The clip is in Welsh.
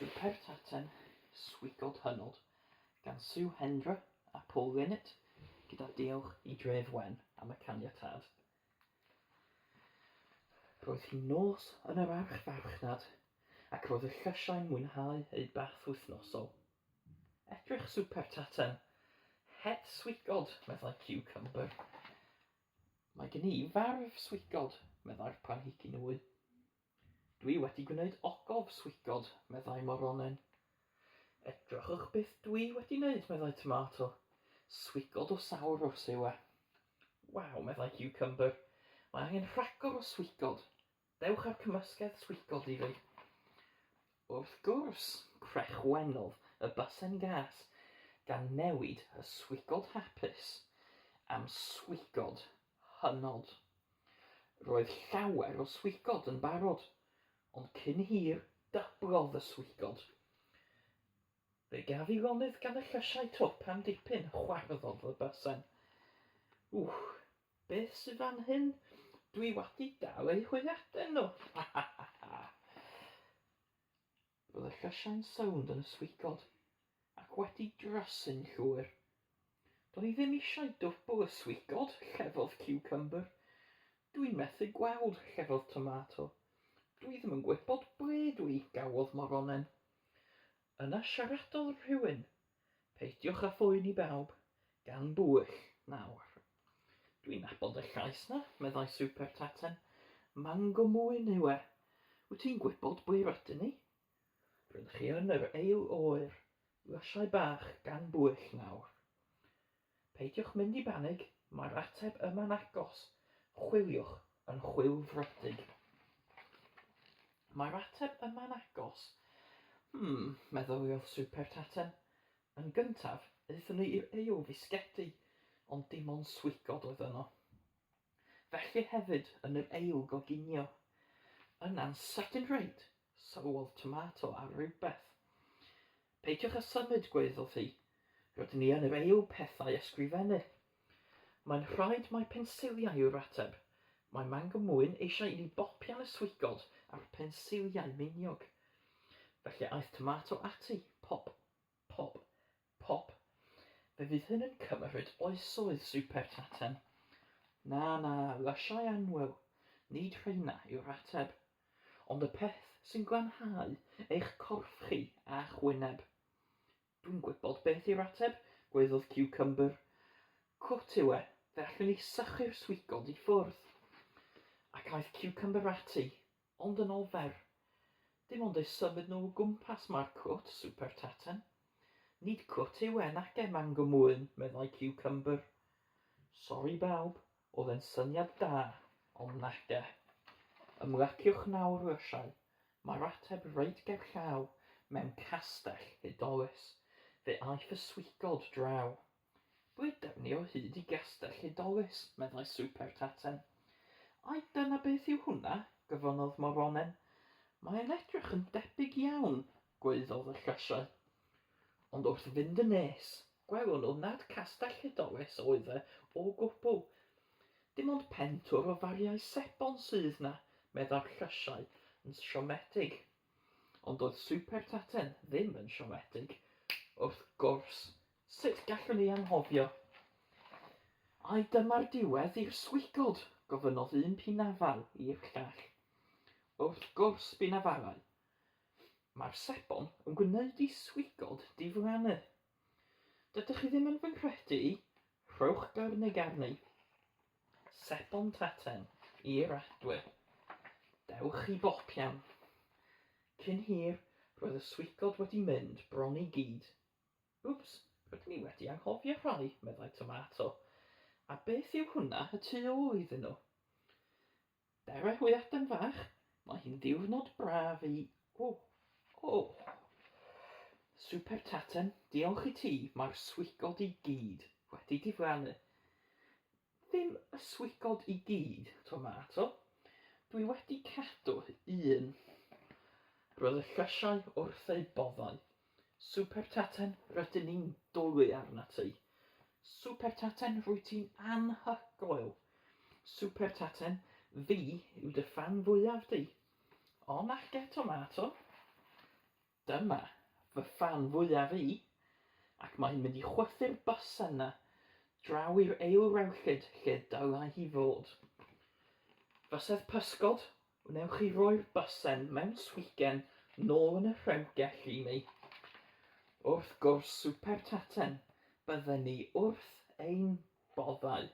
Supertaten Swigod Hynod gan Sue Hendra a Paul Linnet gyda Diolch i Dref Wen am y ganiatâd. Roedd hi'n nos yn yr archfarchnad ac roedd y llysiau'n mwynhau ei byth wythnosol. Edrych Supertaten, het swigod, meddai cucumber. Mae gen I farf swigod, meddai'r planhigyn wy. Dwi wedi gwneud ogof swigod, meddai moronen. Edrychwch beth dwi wedi wneud, meddai tomato. Swigod o sawrws yw e. Waw, meddai cucumber. Mae angen rhagor o swigod. Dewch ar cymysgedd swigod i fi. Wrth gwrs, crechwenodd y bysen gas gan newid y swigod hapus am swigod hynod. Roedd llawer o swigod yn barod, ond cyn hir dyblodd y swigod. Fe gaf I lonydd gan y llysiau twp am dipyn chwarddodd y bysen. Beth sydd fan hyn? Dwi wedi dal ei hwyaden nhw. Roedd y llysiau'n sownd yn y swigod, ac wedi drysu'n llwyr. Do'n I ddim eisiau dwbl y swigod, llefodd cucumber. Dwi'n methu gweld, llefodd tomato. Dwi ddim yn gwybod ble dwi, gawodd moronen. Yna siaradodd rhywun. Peidiwch â phoen I bawb, gan bwyll nawr. Dwi'n nabod y llais na, meddai Supertaten. Mango mwyn yw e. Wyt ti'n gwybod ble rydyn ni? Rydych chi yn yr eil oer, lysiau bach gan bwyll nawr. Peidiwch mynd I banig, mae'r ateb yma'n agos. Chwiliwch yn chwilfrydig. Mae'r ateb yma'n agos. Meddyliodd Supertaten. Yn gyntaf, eithon ni i'r eil fisgedi, ond dim ond swigod oedd yno. Felly hefyd yn yr eil goginio. Yna'n sydyn rhaid, sylwodd tomato ar rhywbeth. Peidiwch â symud, gweiddodd hi. Rydyn ni yn yr eil pethau ysgrifennu. Mae'n rhaid mai pensiliau yw'r ateb. Mae mango mwyn eisiau I ni bopian y swigod a'r pensiliau miniog. Felly aeth tomato ati, pop, pop, pop. Fe fydd hyn yn cymryd oesoedd Supertaten. Na, lysiau anwyl, nid rheina yw'r ateb. Ond y peth sy'n glanhau eich corff chi a chwyneb. Dwi'n gwybod beth yw'r ateb, gweiddodd cucumber. Cwt yw e, fe allwn ni sychu'r swigod I ffwrdd. Ac aeth cucumber ati, ond yn ofer. Dim ond ei symud nhw o gwmpas mae'r cwt, Supertaten. Nid cwt yw e nac e mango mwyn, meddai cucumber. Sori bawb, oedd e'n syniad da, ond nac e. Ymlaciwch nawr lysiau. Mae'r ateb reit gerllaw mewn castell hudolus. Fe aeth y swigod draw. Ble defni o hyd I gastell hudolus, meddai Supertaten. Ai dyna beth yw hwnna, gyfynnodd moronen. Mae'n edrych yn debyg iawn, gweiddodd y llysiau. Ond wrth fynd yn nes, gwelwn nhw nad castell hudolus oedd e o gwbl. Dim ond pentwr o fariau sebon sydd na, meddai'r llysiau yn siomedig. Ond oedd Supertaten ddim yn siomedig. Wrth gwrs, sut gallwn ni anghofio? Ai dyma'r diwedd i'r swigod, gofynnodd un pinafal i'r llall. Wrth gwrs, binafalau. Mae'r sebon yn gwneud I swigod diflannu. Dydych chi ddim yn fy nghredu I? Rhowch garnig arni. Sebon taten i'r adwy. Dewch I bopian. Cyn hir, roedd y swigod wedi mynd bron I gyd. Rydyn ni wedi anghofio rhai, meddai tomato. A beth yw hwnna y tu ôl iddyn nhw? Dere hwyaden fach, mae hi'n diwrnod braf I... Supertaten, diolch I ti, mae'r swigod I gyd wedi diflannu. Ddim y swigod I gyd, tomato. Dwi wedi cadw un. Roedd y llysiau wrth ei boddau. Supertaten, rydyn ni'n dwlu arna ti. Supertaten, rwy ti'n anhygoel. Supertaten, fi, yw dy ffan fwyaf di. O nac e, tomato. Dyma fy ffan fwyaf fi, ac mae'n mynd i chwythu'r bus yna draw i'r eilrawchyd lle dylai hi fod. Fysedd pysgod, wnewch chi roi'r busen mewn swigen nôl yn y rhewgell i mi. Wrth gwrs Supertaten, bydden ni wrth ein boddau.